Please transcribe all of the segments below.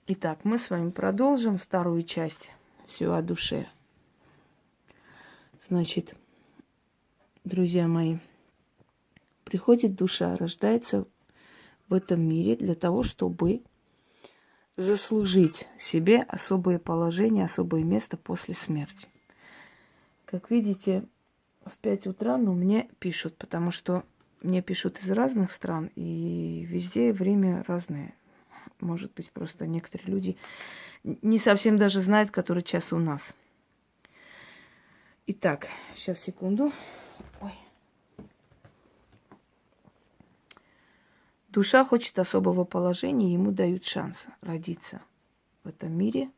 Итак, мы с вами продолжим вторую часть «Все о душе». Значит, друзья мои, приходит душа, рождается в этом мире для того, чтобы заслужить себе особое положение, особое место после смерти. Как видите, в 5 утра, мне пишут, потому что мне пишут из разных стран, и везде время разное. Может быть, просто некоторые люди не совсем даже знают, который час у нас. Итак, сейчас, секунду. Ой. Душа хочет особого положения, ему дают шанс родиться в этом мире,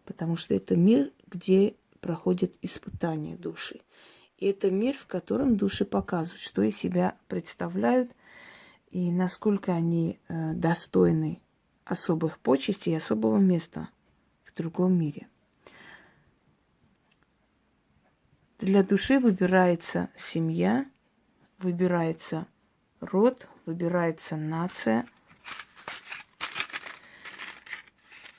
потому что это мир, где проходят испытания души. И это мир, в котором души показывают, что из себя представляют и насколько они достойны особых почестей и особого места в другом мире. Для души выбирается семья, выбирается род, выбирается нация.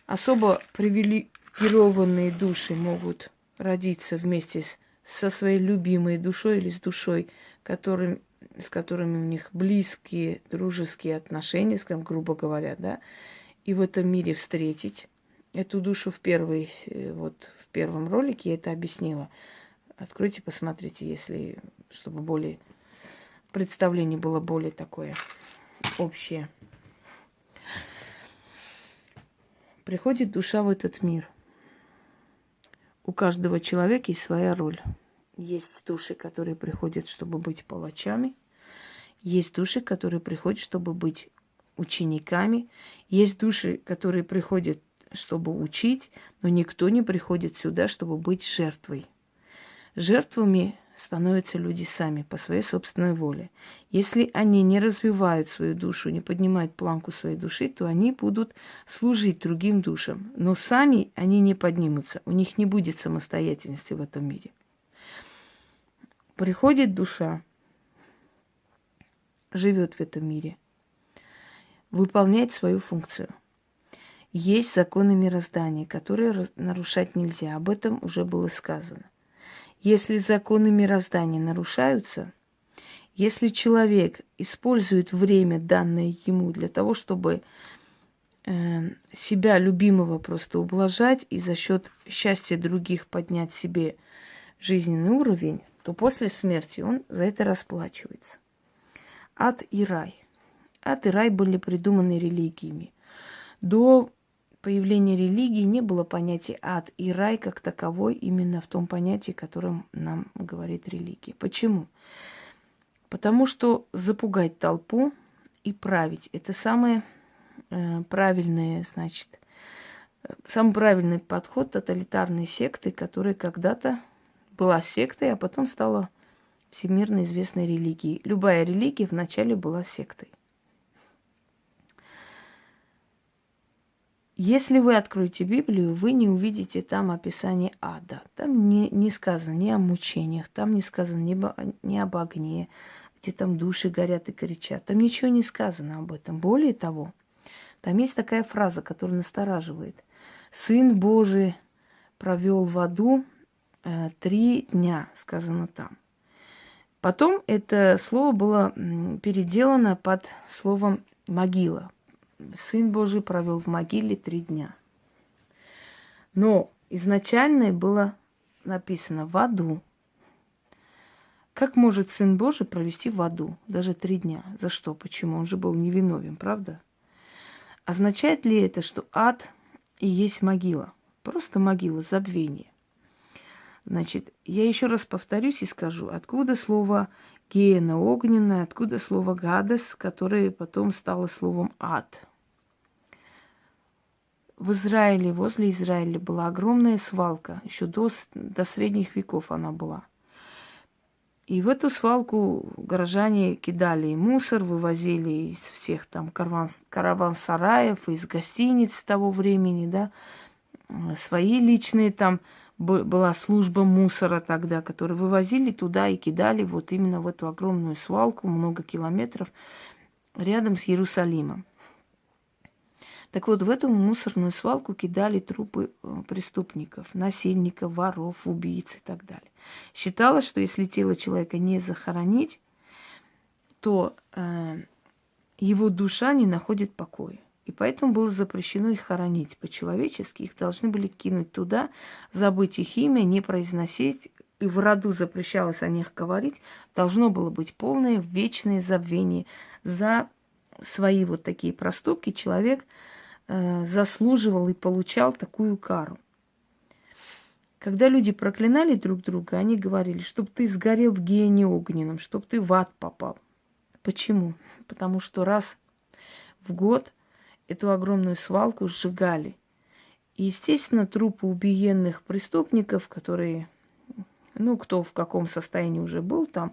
Особо привилегированные души могут родиться вместе со своей любимой душой или с душой, с которыми у них близкие, дружеские отношения, скажем, грубо говоря, да, и в этом мире встретить эту душу в первом ролике я это объяснила. Откройте, посмотрите, чтобы представление было более такое общее. Приходит душа в этот мир. У каждого человека есть своя роль. Есть души, которые приходят, чтобы быть палачами. Есть души, которые приходят, чтобы быть учениками. Есть души, которые приходят, чтобы учить, но никто не приходит сюда, чтобы быть жертвой. Жертвами становятся люди сами по своей собственной воле. Если они не развивают свою душу, не поднимают планку своей души, то они будут служить другим душам. Но сами они не поднимутся. У них не будет самостоятельности в этом мире. Приходит душа, живет в этом мире, выполняет свою функцию. Есть законы мироздания, которые нарушать нельзя. Об этом уже было сказано. Если законы мироздания нарушаются, если человек использует время, данное ему, для того, чтобы себя любимого просто ублажать и за счет счастья других поднять себе жизненный уровень, то после смерти он за это расплачивается. Ад и рай. Ад и рай были придуманы религиями. До появления религии не было понятия ад и рай как таковой именно в том понятии, которым нам говорит религия. Почему? Потому что запугать толпу и править – это самый правильный подход тоталитарной секты, которая когда-то была сектой, а потом стала всемирно известной религией. Любая религия вначале была сектой. Если вы откроете Библию, вы не увидите там описание ада. Там не сказано ни о мучениях, там не сказано ни об огне, где там души горят и кричат. Там ничего не сказано об этом. Более того, там есть такая фраза, которая настораживает. «Сын Божий провел в аду 3 дня», сказано там. Потом это слово было переделано под словом «могила». Сын Божий провел в могиле 3 дня. Но изначально было написано «в аду». Как может Сын Божий провести в аду даже 3 дня? За что? Почему? Он же был невиновен, правда? Означает ли это, что ад и есть могила? Просто могила, забвение. Значит, я еще раз повторюсь и скажу, откуда слово «гиена» огненная, откуда слово «гадес», которое потом стало словом «ад». В Израиле, возле Израиля была огромная свалка, еще до средних веков она была. И в эту свалку горожане кидали мусор, вывозили из всех там караван-сараев, из гостиниц того времени, да, свои личные там была служба мусора тогда, которые вывозили туда и кидали вот именно в эту огромную свалку, много километров, рядом с Иерусалимом. Так вот, в эту мусорную свалку кидали трупы преступников, насильников, воров, убийц и так далее. Считалось, что если тело человека не захоронить, то его душа не находит покоя. И поэтому было запрещено их хоронить по-человечески. Их должны были кинуть туда, забыть их имя, не произносить. И в роду запрещалось о них говорить. Должно было быть полное вечное забвение. За свои вот такие проступки человек заслуживал и получал такую кару. Когда люди проклинали друг друга, они говорили, чтобы ты сгорел в гиене огненном, чтобы ты в ад попал. Почему? Потому что раз в год эту огромную свалку сжигали. И, естественно, трупы убиенных преступников, которые, кто в каком состоянии уже был там,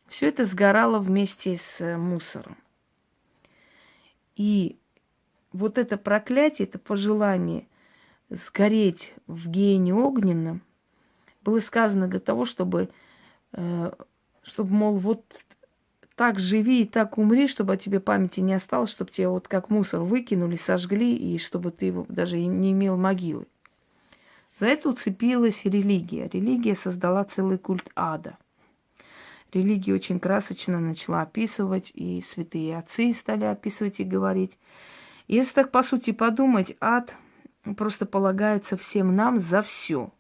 все это сгорало вместе с мусором. И вот это проклятие, это пожелание сгореть в гиене огненном было сказано для того, чтобы, мол, вот так живи и так умри, чтобы о тебе памяти не осталось, чтобы тебя вот как мусор выкинули, сожгли, и чтобы ты даже не имел могилы. За это уцепилась религия. Религия создала целый культ ада. Религия очень красочно начала описывать, и святые отцы стали описывать и говорить. Если так, по сути, подумать, ад просто полагается всем нам за все.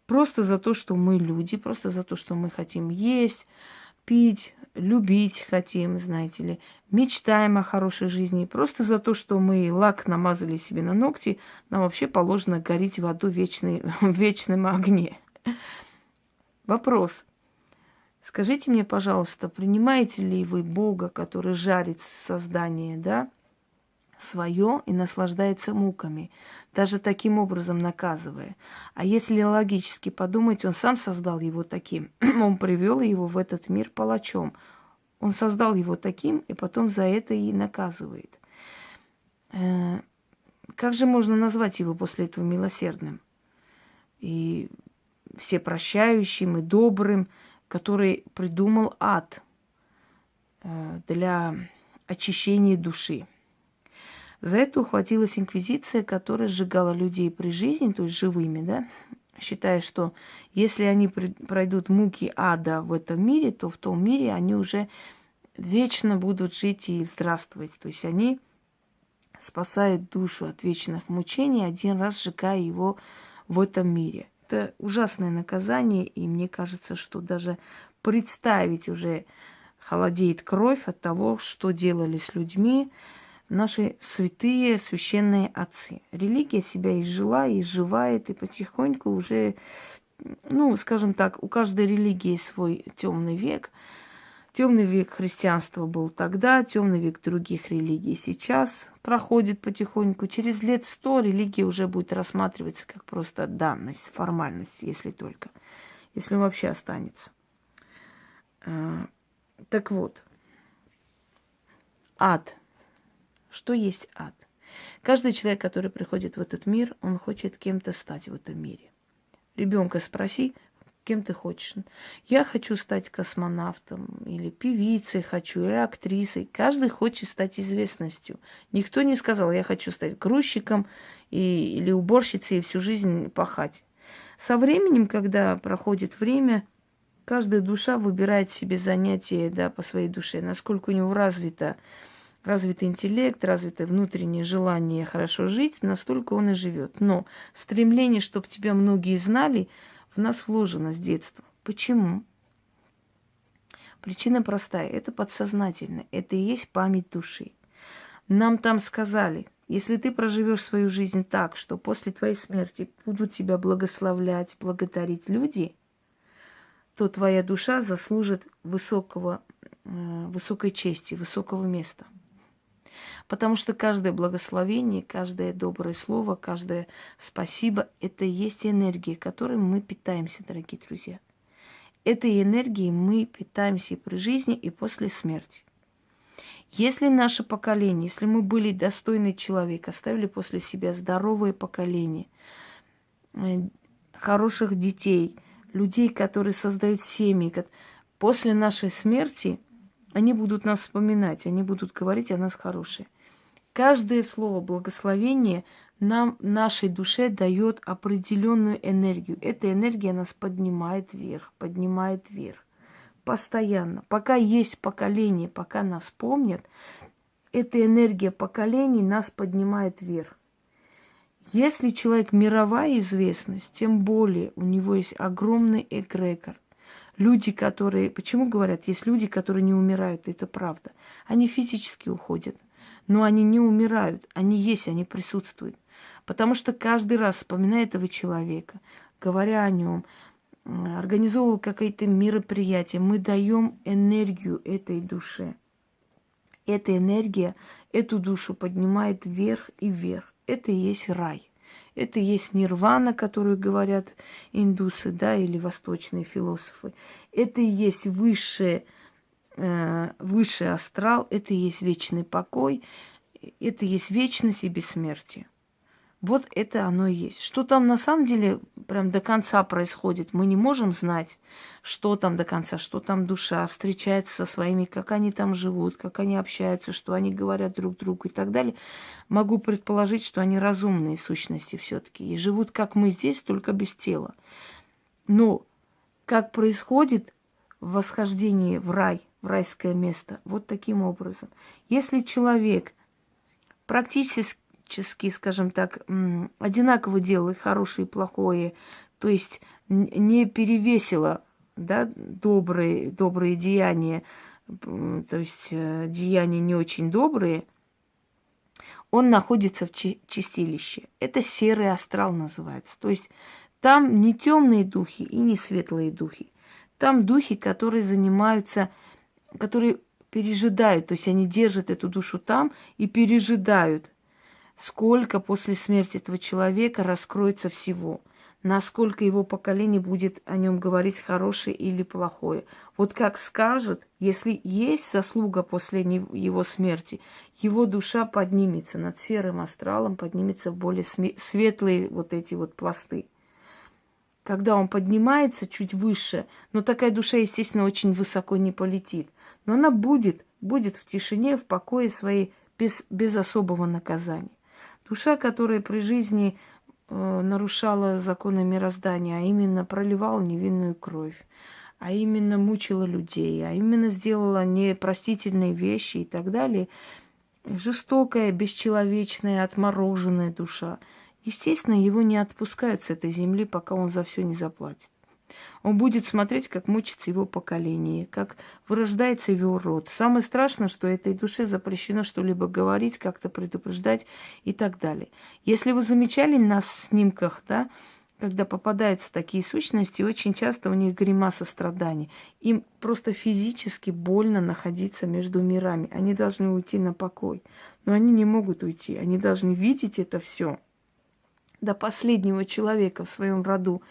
Просто за то, что мы люди, просто за то, что мы хотим есть, пить, любить хотим, знаете ли, мечтаем о хорошей жизни. Просто за то, что мы лак намазали себе на ногти, нам вообще положено гореть в аду в вечном огне. Вопрос. Скажите мне, пожалуйста, принимаете ли вы Бога, который жарит создание, да, свое и наслаждается муками, даже таким образом наказывая? А если логически подумать, он сам создал его таким, он привел его в этот мир палачом. Он создал его таким, и потом за это и наказывает. Как же можно назвать его после этого милосердным и всепрощающим, и добрым, который придумал ад для очищения души? За это ухватилась инквизиция, которая сжигала людей при жизни, то есть живыми, да, считая, что если они пройдут муки ада в этом мире, то в том мире они уже вечно будут жить и здравствовать. То есть они спасают душу от вечных мучений, один раз сжигая его в этом мире. Это ужасное наказание, и мне кажется, что даже представить уже холодеет кровь от того, что делали с людьми наши святые, священные отцы. Религия себя изжила, изживает, и потихоньку уже, скажем так, у каждой религии свой темный век. Темный век христианства был тогда, темный век других религий сейчас проходит потихоньку. Через лет 100 религия уже будет рассматриваться как просто данность, формальность, если он вообще останется. Так вот, ад. Что есть ад? Каждый человек, который приходит в этот мир, он хочет кем-то стать в этом мире. Ребенка спроси, кем ты хочешь. Я хочу стать космонавтом, или певицей хочу, или актрисой. Каждый хочет стать известностью. Никто не сказал, я хочу стать грузчиком или уборщицей и всю жизнь пахать. Со временем, когда проходит время, каждая душа выбирает себе занятие, да, по своей душе, насколько у него развитый интеллект, развитое внутреннее желание хорошо жить, настолько он и живет. Но стремление, чтобы тебя многие знали, в нас вложено с детства. Почему? Причина простая. Это подсознательно. Это и есть память души. Нам там сказали, если ты проживешь свою жизнь так, что после твоей смерти будут тебя благословлять, благодарить люди, то твоя душа заслужит высокой чести, высокого места. Потому что каждое благословение, каждое доброе слово, каждое спасибо – это и есть энергия, которой мы питаемся, дорогие друзья. Этой энергией мы питаемся и при жизни, и после смерти. Если наше поколение, если мы были достойный человек, оставили после себя здоровое поколение, хороших детей, людей, которые создают семьи, после нашей смерти они будут нас вспоминать, они будут говорить о нас хорошие. Каждое слово благословения нам, нашей душе дает определенную энергию. Эта энергия нас поднимает вверх, поднимает вверх. Постоянно. Пока есть поколение, пока нас помнят, эта энергия поколений нас поднимает вверх. Если человек мировая известность, тем более у него есть огромный эгрегор. Люди, которые... Почему говорят, есть люди, которые не умирают, это правда. Они физически уходят, но они не умирают, они есть, они присутствуют. Потому что каждый раз, вспоминая этого человека, говоря о нем, организовывая какие-то мероприятия, мы даем энергию этой душе. Эта энергия эту душу поднимает вверх и вверх. Это и есть рай. Это и есть нирвана, которую говорят индусы, да, или восточные философы. Это и есть высший астрал, это и есть вечный покой, это и есть вечность и бессмертие. Вот это оно и есть. Что там на самом деле прям до конца происходит, мы не можем знать, что там до конца, что там душа встречается со своими, как они там живут, как они общаются, что они говорят друг другу и так далее. Могу предположить, что они разумные сущности все-таки и живут, как мы здесь, только без тела. Но как происходит восхождение в рай, в райское место, вот таким образом. Если человек практически, скажем так, одинаково делало хорошее и плохое, то есть не перевесило, да, добрые деяния, то есть деяния не очень добрые, он находится в чистилище. Это серый астрал называется. То есть там не темные духи и не светлые духи. Там духи, которые занимаются, которые пережидают, то есть они держат эту душу там и пережидают, сколько после смерти этого человека раскроется всего, насколько его поколение будет о нем говорить хорошее или плохое. Вот как скажет, если есть заслуга после его смерти, его душа поднимется над серым астралом, поднимется в более светлые вот эти вот пласты. Когда он поднимается чуть выше, но такая душа, естественно, очень высоко не полетит, но она будет в тишине, в покое своей, без особого наказания. Душа, которая при жизни нарушала законы мироздания, а именно проливала невинную кровь, а именно мучила людей, а именно сделала непростительные вещи и так далее, жестокая, бесчеловечная, отмороженная душа, естественно, его не отпускают с этой земли, пока он за все не заплатит. Он будет смотреть, как мучится его поколение, как вырождается его род. Самое страшное, что этой душе запрещено что-либо говорить, как-то предупреждать и так далее. Если вы замечали на снимках, да, когда попадаются такие сущности, очень часто у них гримаса страданий. Им просто физически больно находиться между мирами. Они должны уйти на покой, но они не могут уйти. Они должны видеть это все. До последнего человека в своем роду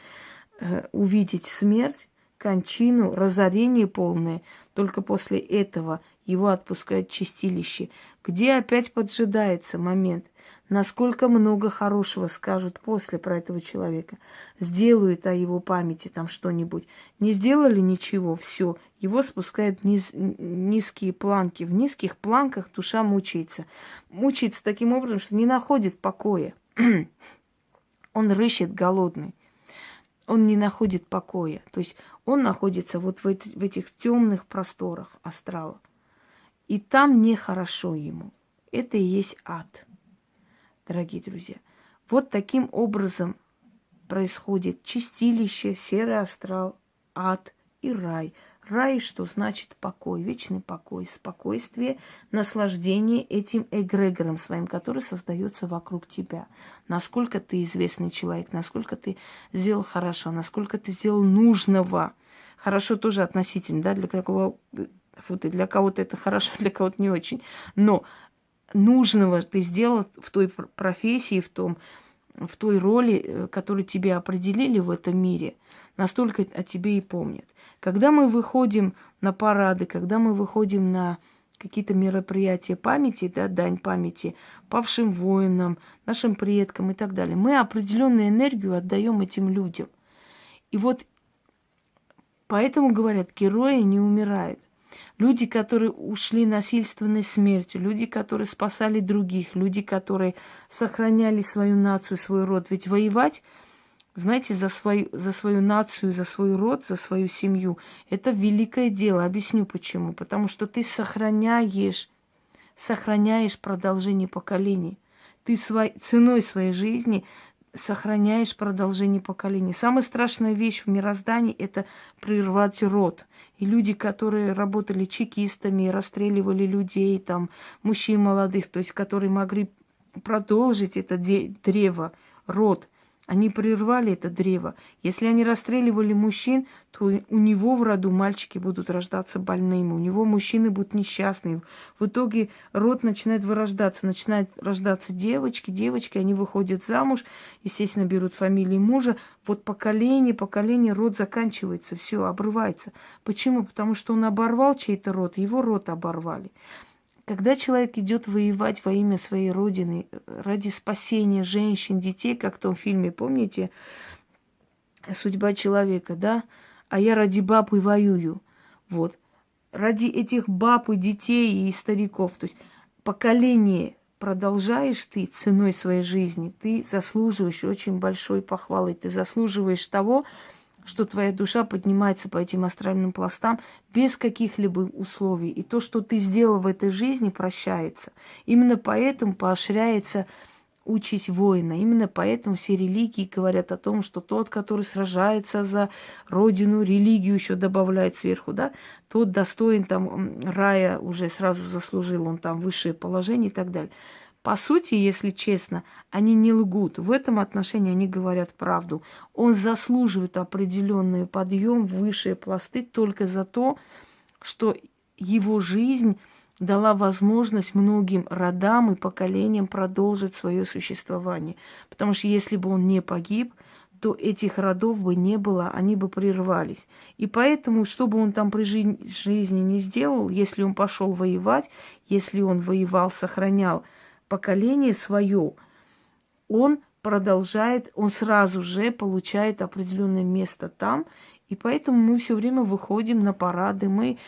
увидеть смерть, кончину, разорение полное. Только после этого его отпускают в чистилище, где опять поджидается момент, насколько много хорошего скажут после про этого человека. Сделают о его памяти там что-нибудь. Не сделали ничего, все. Его спускают в низкие планки. В низких планках душа мучается. Мучается таким образом, что не находит покоя. Он рыщет голодный. Он не находит покоя. То есть он находится вот в этих темных просторах астрала. И там нехорошо ему. Это и есть ад, дорогие друзья. Вот таким образом происходит чистилище, серый астрал, ад и рай. Рай, что значит покой, вечный покой, спокойствие, наслаждение этим эгрегором своим, который создается вокруг тебя. Насколько ты известный человек, насколько ты сделал хорошо, насколько ты сделал нужного. Хорошо тоже относительно, да, для кого-то это хорошо, для кого-то не очень. Но нужного ты сделал в той профессии, в той роли, которую тебе определили в этом мире, настолько о тебе и помнят. Когда мы выходим на парады, когда мы выходим на какие-то мероприятия памяти, да, дань памяти павшим воинам, нашим предкам и так далее, мы определенную энергию отдаем этим людям. И вот поэтому говорят, герои не умирают. Люди, которые ушли насильственной смертью, люди, которые спасали других, люди, которые сохраняли свою нацию, свой род. Ведь воевать, знаете, за свою нацию, за свой род, за свою семью, это великое дело. Объясню почему. Потому что ты сохраняешь продолжение поколений. Ты ценой своей жизни сохраняешь продолжение поколений. Самая страшная вещь в мироздании – это прервать род. И люди, которые работали чекистами, расстреливали людей, там, мужчин молодых, то есть которые могли продолжить это древо, род, они прервали это древо. Если они расстреливали мужчин, то у него в роду мальчики будут рождаться больными, у него мужчины будут несчастными. В итоге род начинает вырождаться, начинают рождаться девочки, они выходят замуж, естественно, берут фамилии мужа. Вот поколение, род заканчивается, все, обрывается. Почему? Потому что он оборвал чей-то род, его род оборвали. Когда человек идет воевать во имя своей родины, ради спасения женщин, детей, как в том фильме, помните, «Судьба человека», да? А я ради баб и воюю. Вот. Ради этих баб и детей и стариков. То есть поколение продолжаешь ты ценой своей жизни, ты заслуживаешь очень большой похвалы. Ты заслуживаешь того, что твоя душа поднимается по этим астральным пластам без каких-либо условий. И то, что ты сделал в этой жизни, прощается. Именно поэтому поощряется участь воина. Именно поэтому все религии говорят о том, что тот, который сражается за родину, религию еще добавляет сверху, да, тот достоин там рая, уже сразу заслужил, он там высшее положение и так далее. По сути, если честно, они не лгут. В этом отношении они говорят правду. Он заслуживает определенный подъем в высшие пласты только за то, что его жизнь дала возможность многим родам и поколениям продолжить свое существование. Потому что если бы он не погиб, то этих родов бы не было, они бы прервались. И поэтому, что бы он там при жизни не сделал, если он пошел воевать, если он воевал, сохранял поколение свое, он продолжает, он сразу же получает определенное место там, и поэтому мы все время выходим на парады, мы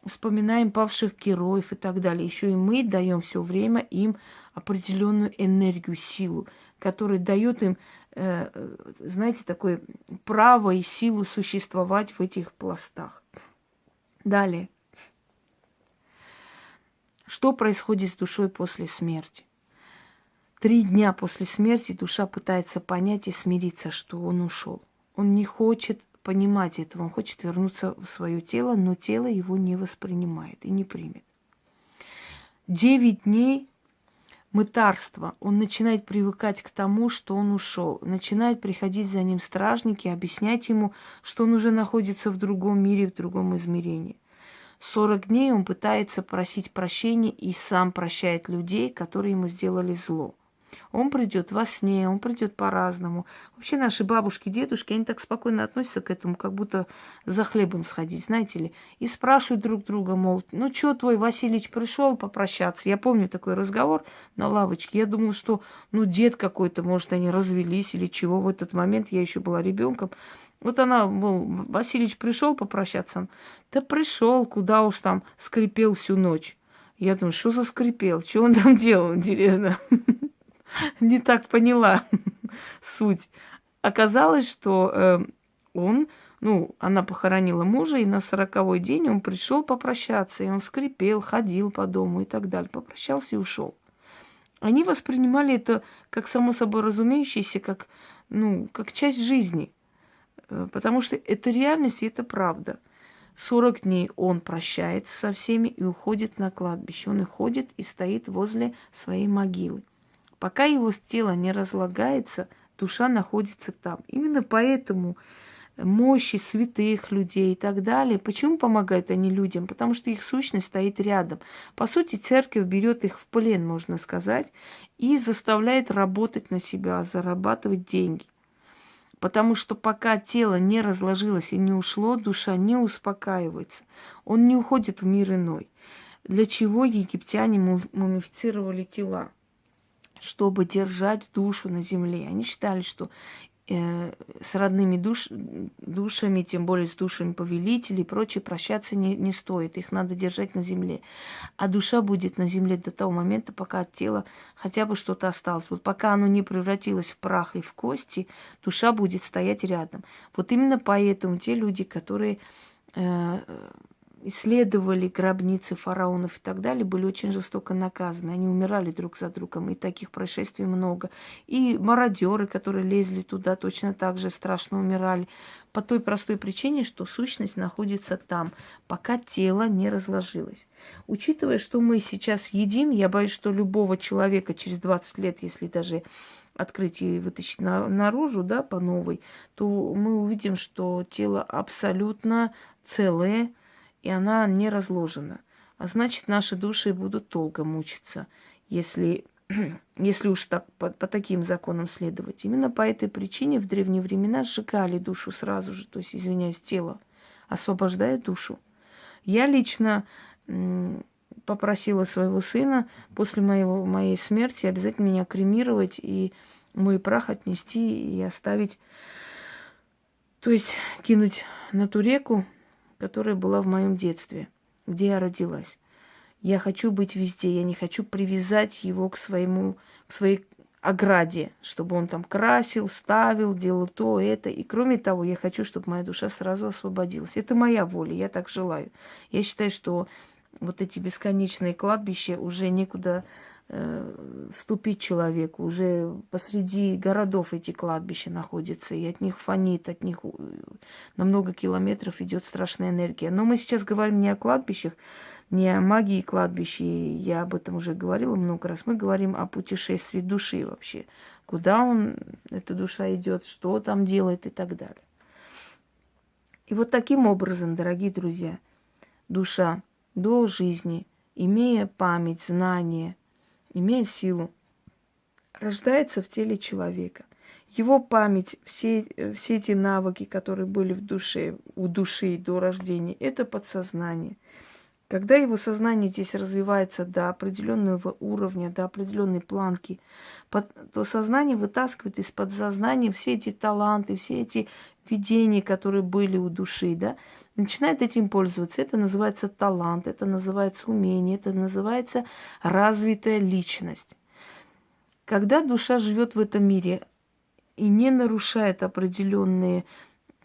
вспоминаем павших героев и так далее. Еще и мы даем все время им определенную энергию, силу, которая дает им, знаете, такое право и силу существовать в этих пластах. Далее. Что происходит с душой после смерти? 3 дня после смерти душа пытается понять и смириться, что он ушел. Он не хочет понимать этого, он хочет вернуться в свое тело, но тело его не воспринимает и не примет. 9 дней мытарства. Он начинает привыкать к тому, что он ушел. Начинают приходить за ним стражники, объяснять ему, что он уже находится в другом мире, в другом измерении. 40 дней он пытается просить прощения и сам прощает людей, которые ему сделали зло. Он придет во сне, он придет по-разному. Вообще наши бабушки, дедушки, они так спокойно относятся к этому, как будто за хлебом сходить, знаете ли. И спрашивают друг друга, мол, ну что, твой Василич пришел попрощаться? Я помню такой разговор на лавочке. Я думала, что, ну, дед какой-то, может, они развелись или чего. В этот момент я еще была ребенком. Вот она, мол, Василич пришел попрощаться? Да пришел, куда уж там, скрипел всю ночь. Я думаю, что за скрипел? Что он там делал, интересно? Не так поняла суть. Оказалось, что она похоронила мужа, и на 40-й день он пришел попрощаться, и он скрипел, ходил по дому и так далее. Попрощался и ушел. Они воспринимали это как само собой разумеющееся, как часть жизни. Потому что это реальность и это правда. 40 дней он прощается со всеми и уходит на кладбище. Он и ходит и стоит возле своей могилы. Пока его тело не разлагается, душа находится там. Именно поэтому мощи святых людей и так далее. Почему помогают они людям? Потому что их сущность стоит рядом. По сути, церковь берет их в плен, можно сказать, и заставляет работать на себя, зарабатывать деньги. Потому что пока тело не разложилось и не ушло, душа не успокаивается. Он не уходит в мир иной. Для чего египтяне мумифицировали тела? Чтобы держать душу на земле. Они считали, что с родными душами, тем более с душами повелителей и прочее, прощаться не стоит. Их надо держать на земле. А душа будет на земле до того момента, пока от тела хотя бы что-то осталось. Вот пока оно не превратилось в прах и в кости, душа будет стоять рядом. Вот именно поэтому те люди, которые исследовали гробницы фараонов и так далее, были очень жестоко наказаны. Они умирали друг за другом, и таких происшествий много. И мародеры, которые лезли туда, точно так же страшно умирали. По той простой причине, что сущность находится там, пока тело не разложилось. Учитывая, что мы сейчас едим, я боюсь, что любого человека через 20 лет, если даже открыть и вытащить наружу, да, по новой, то мы увидим, что тело абсолютно целое, и она не разложена. А значит, наши души будут долго мучиться, если уж так, по таким законам следовать. Именно по этой причине в древние времена сжигали душу сразу же, то есть, извиняюсь, тело, освобождая душу. Я лично попросила своего сына после моей смерти обязательно меня кремировать и мой прах отнести и оставить, то есть кинуть на ту реку, которая была в моем детстве, где я родилась. Я хочу быть везде, я не хочу привязать его к своей ограде, чтобы он там красил, ставил, делал то, это. И кроме того, я хочу, чтобы моя душа сразу освободилась. Это моя воля, я так желаю. Я считаю, что вот эти бесконечные кладбища уже некуда ступить человеку. Уже посреди городов эти кладбища находятся, и от них фонит, от них на много километров идет страшная энергия. Но мы сейчас говорим не о кладбищах, не о магии кладбища, я об этом уже говорила много раз. Мы говорим о путешествии души вообще. Куда эта душа идет, что там делает и так далее. И вот таким образом, дорогие друзья, душа до жизни, имея память, знания, имея силу, рождается в теле человека. Его память, все эти навыки, которые были у души до рождения, это подсознание. Когда его сознание здесь развивается до определенного уровня, до определенной планки, то сознание вытаскивает из подсознания все эти таланты, все эти видения, которые были у души, да, начинает этим пользоваться. Это называется талант, это называется умение, это называется развитая личность. Когда душа живет в этом мире и не нарушает определенные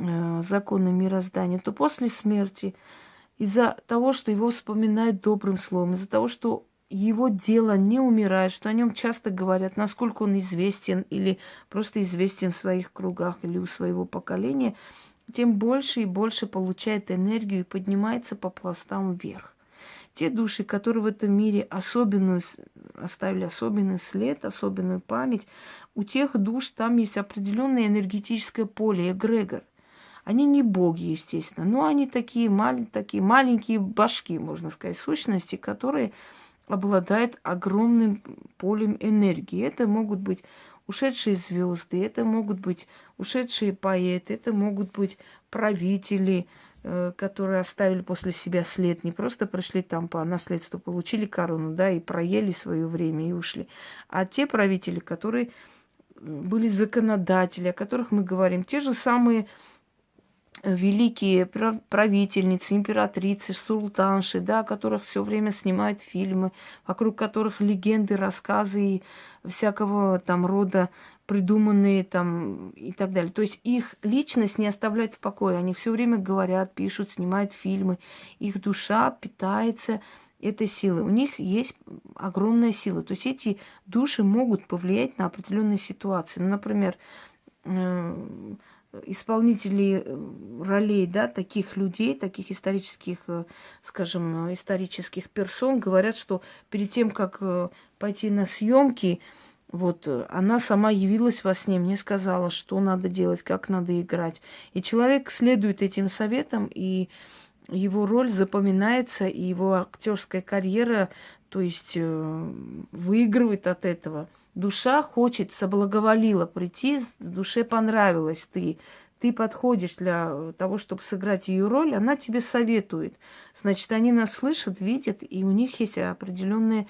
законы мироздания, то после смерти из-за того, что его вспоминают добрым словом, из-за того, что его дело не умирает, что о нем часто говорят, насколько он известен или просто известен в своих кругах или у своего поколения, тем больше и больше получает энергию и поднимается по пластам вверх. Те души, которые в этом мире оставили особенный след, особенную память, у тех душ там есть определенное энергетическое поле, эгрегор. Они не боги, естественно, но они такие маленькие башки, можно сказать, сущности, которые обладают огромным полем энергии. Это могут быть ушедшие звезды, это могут быть ушедшие поэты, это могут быть правители, которые оставили после себя след, не просто пришли там по наследству, получили корону, да, и проели свое время и ушли, а те правители, которые были законодатели, о которых мы говорим, те же самые великие правительницы, императрицы, султанши, да, о которых все время снимают фильмы, вокруг которых легенды, рассказы и всякого там рода придуманные там и так далее. То есть их личность не оставляет в покое. Они все время говорят, пишут, снимают фильмы. Их душа питается этой силой. У них есть огромная сила. То есть эти души могут повлиять на определенные ситуации. Ну, например, исполнители ролей, да, таких людей, таких исторических, скажем, исторических персон говорят, что перед тем, как пойти на съемки, вот она сама явилась во сне, мне сказала, что надо делать, как надо играть. И человек следует этим советам, и его роль запоминается, и его актерская карьера, то есть выигрывает от этого. Душа хочет, соблаговолила прийти, душе понравилось ты подходишь для того, чтобы сыграть ее роль, она тебе советует. Значит, они нас слышат, видят, и у них есть определенные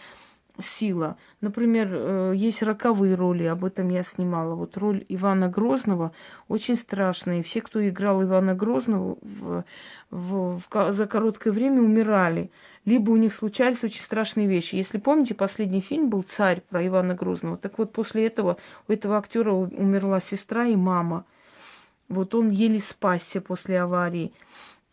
сила. Например, есть роковые роли, об этом я снимала. Вот роль Ивана Грозного очень страшная. И все, кто играл Ивана Грозного, за короткое время умирали. Либо у них случались очень страшные вещи. Если помните, последний фильм был «Царь» про Ивана Грозного. Так вот, после этого у этого актера умерла сестра и мама. Вот он еле спасся после аварии.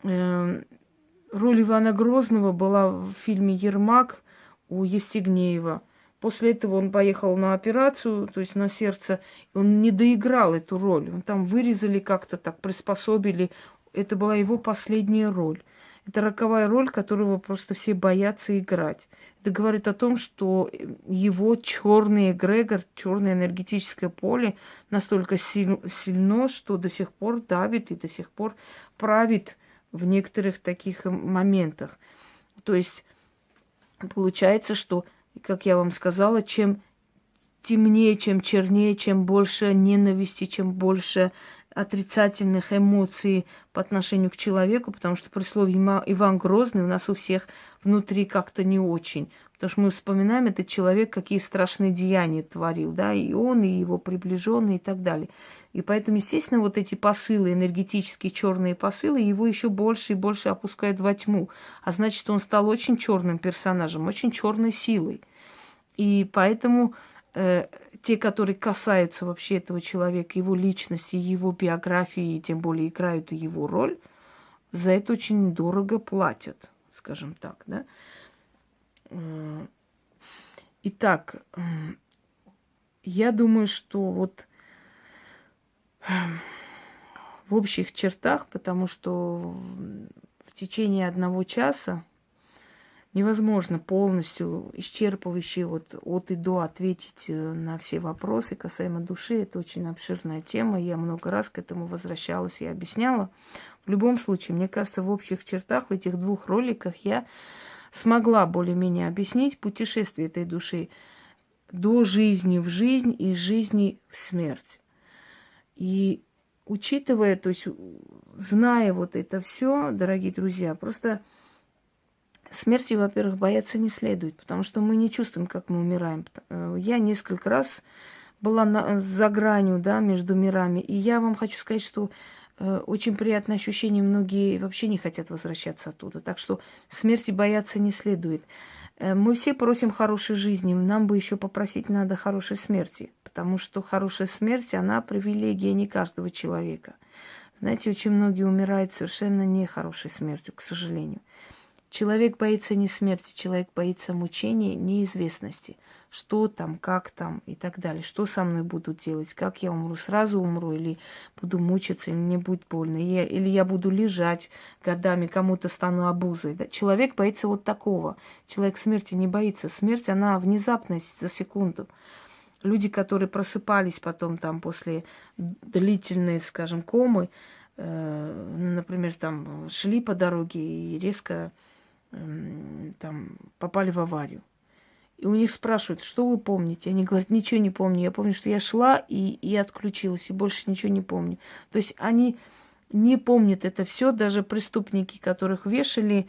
Роль Ивана Грозного была в фильме «Ермак» у Евстигнеева. После этого он поехал на операцию, то есть на сердце. Он не доиграл эту роль. Он там вырезали как-то так, приспособили. Это была его последняя роль. Это роковая роль, которую просто все боятся играть. Это говорит о том, что его черный эгрегор, черное энергетическое поле настолько сильно, что до сих пор давит и до сих пор правит в некоторых таких моментах. То есть получается, что, как я вам сказала, чем темнее, чем чернее, чем больше ненависти, чем больше отрицательных эмоций по отношению к человеку, потому что при слове Иван Грозный у нас у всех внутри как-то не очень. Потому что мы вспоминаем этот человек, какие страшные деяния творил, да, и он, и его приближенные, и так далее. И поэтому, естественно, вот эти посылы, энергетические черные посылы, его еще больше и больше опускают во тьму. А значит, он стал очень черным персонажем, очень черной силой. И поэтому те, которые касаются вообще этого человека, его личности, его биографии, и тем более играют его роль, за это очень дорого платят, скажем так, да. Итак, я думаю, что вот в общих чертах, потому что в течение 1 часа невозможно полностью исчерпывающе вот от и до ответить на все вопросы касаемо души. Это очень обширная тема. Я много раз к этому возвращалась и объясняла. В любом случае, мне кажется, в общих чертах, в этих 2 роликах я смогла более-менее объяснить путешествие этой души до жизни в жизнь и жизни в смерть. И учитывая, то есть зная вот это все, дорогие друзья, просто смерти, во-первых, бояться не следует, потому что мы не чувствуем, как мы умираем. Я несколько раз была за гранью, да, между мирами, и я вам хочу сказать, что очень приятное ощущение, многие вообще не хотят возвращаться оттуда. Так что смерти бояться не следует. Мы все просим хорошей жизни, нам бы еще попросить надо хорошей смерти, потому что хорошая смерть, она привилегия не каждого человека. Знаете, очень многие умирают совершенно нехорошей смертью, к сожалению. Человек боится не смерти, человек боится мучения, неизвестности. Что там, как там и так далее. Что со мной будут делать, как я умру, сразу умру или буду мучиться, или мне будет больно. Или я буду лежать годами, кому-то стану обузой. Да? Человек боится вот такого. Человек смерти не боится. Смерть, она внезапность за секунду. Люди, которые просыпались потом там после длительной, скажем, комы, например, там шли по дороге и резко там попали в аварию. И у них спрашивают, что вы помните? Они говорят, ничего не помню. Я помню, что я шла и отключилась, и больше ничего не помню. То есть они не помнят это все. Даже преступники, которых вешали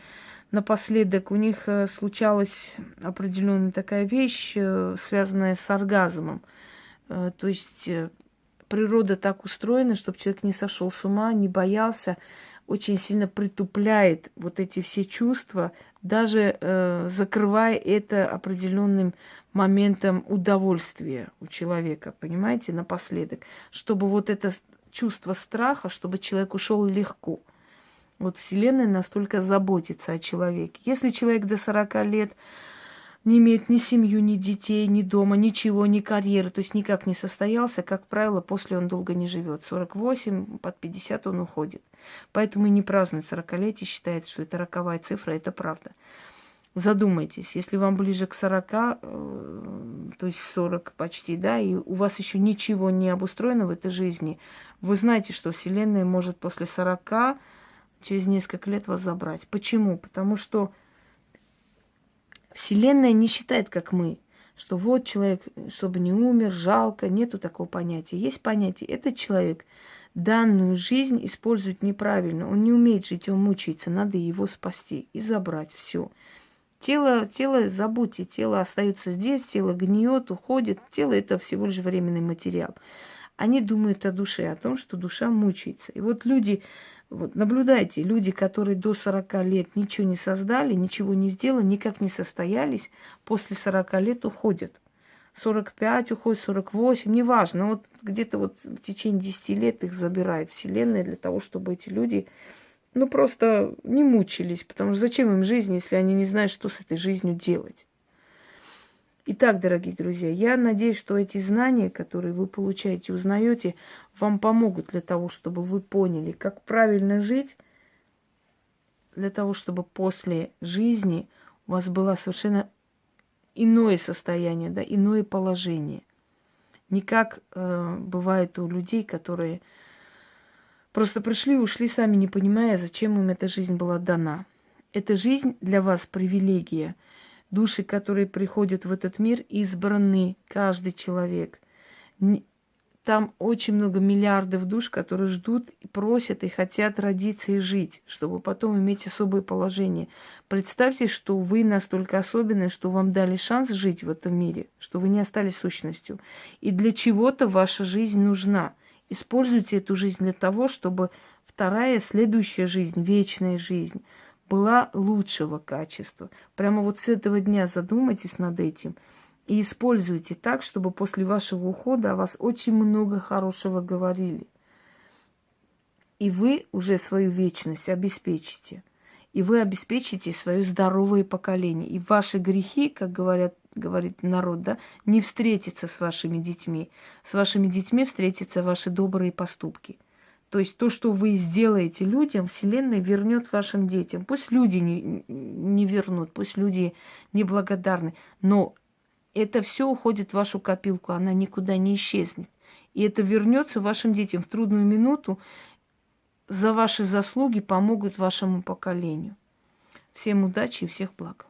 напоследок, у них случалась определенная такая вещь, связанная с оргазмом. То есть природа так устроена, чтобы человек не сошел с ума, не боялся, очень сильно притупляет вот эти все чувства, даже закрывая это определенным моментом удовольствия у человека, понимаете, напоследок, чтобы вот это чувство страха, чтобы человек ушел легко. Вот Вселенная настолько заботится о человеке. Если человек до 40 лет не имеет ни семью, ни детей, ни дома, ничего, ни карьеры, то есть никак не состоялся, как правило, после он долго не живет. 48, под 50 он уходит. Поэтому и не празднует 40-летие, считает, что это роковая цифра, это правда. Задумайтесь, если вам ближе к 40, то есть 40 почти, да, и у вас еще ничего не обустроено в этой жизни, вы знаете, что Вселенная может после 40 через несколько лет вас забрать. Почему? Потому что Вселенная не считает, как мы, что вот человек, чтобы не умер, жалко, нету такого понятия. Есть понятие, этот человек данную жизнь использует неправильно, он не умеет жить, он мучается, надо его спасти и забрать все. Тело, забудьте, тело остается здесь, тело гниет, уходит. Тело это всего лишь временный материал. Они думают о душе, о том, что душа мучается. И вот люди, вот наблюдайте, люди, которые до 40 лет ничего не создали, ничего не сделали, никак не состоялись, после 40 лет уходят. 45 уходит, 48, неважно. Вот где-то вот в течение 10 лет их забирает Вселенная для того, чтобы эти люди, ну, просто не мучились. Потому что зачем им жизнь, если они не знают, что с этой жизнью делать? Итак, дорогие друзья, я надеюсь, что эти знания, которые вы получаете, узнаете, вам помогут для того, чтобы вы поняли, как правильно жить, для того, чтобы после жизни у вас было совершенно иное состояние, да, иное положение. Не как бывает у людей, которые просто пришли и ушли, сами не понимая, зачем им эта жизнь была дана. Эта жизнь для вас привилегия. Души, которые приходят в этот мир, избраны, каждый человек. Там очень много миллиардов душ, которые ждут, и просят и хотят родиться и жить, чтобы потом иметь особое положение. Представьте, что вы настолько особенные, что вам дали шанс жить в этом мире, что вы не остались сущностью. И для чего-то ваша жизнь нужна. Используйте эту жизнь для того, чтобы вторая, следующая жизнь, вечная жизнь, была лучшего качества. Прямо вот с этого дня задумайтесь над этим. И используйте так, чтобы после вашего ухода о вас очень много хорошего говорили. И вы уже свою вечность обеспечите. И вы обеспечите свое здоровое поколение. И ваши грехи, как говорит народ, да, не встретятся с вашими детьми. С вашими детьми встретятся ваши добрые поступки. То есть то, что вы сделаете людям, Вселенная вернет вашим детям. Пусть люди не вернут, пусть люди неблагодарны, но это все уходит в вашу копилку, она никуда не исчезнет. И это вернется вашим детям в трудную минуту, за ваши заслуги помогут вашему поколению. Всем удачи и всех благ.